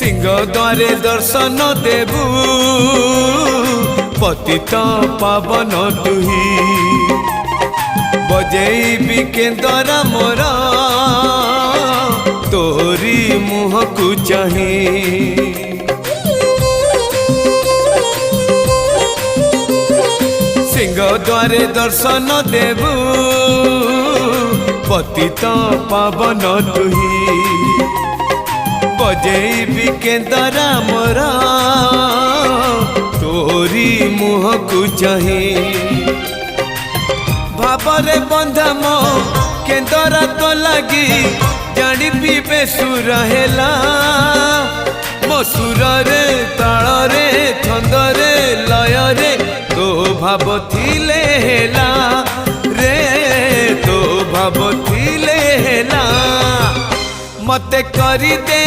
सिंह द्वारे दर्शन देबू पतित पावन तुही बजेबी केंदरा मोरा तोरी मुह को चाही सिंह द्वारे दर्शन देबू पतित पावन तुही बजेबी केंदरा मोरा तोरी मुह को चाही भावरे बंधा मो केंदरा तो लगी जानी पीबे सुर हेला मो सुर रे ताल रे छंद रे लय रे तो भाव थिले हेला रे तो भाव थिले हेला मते करी दे।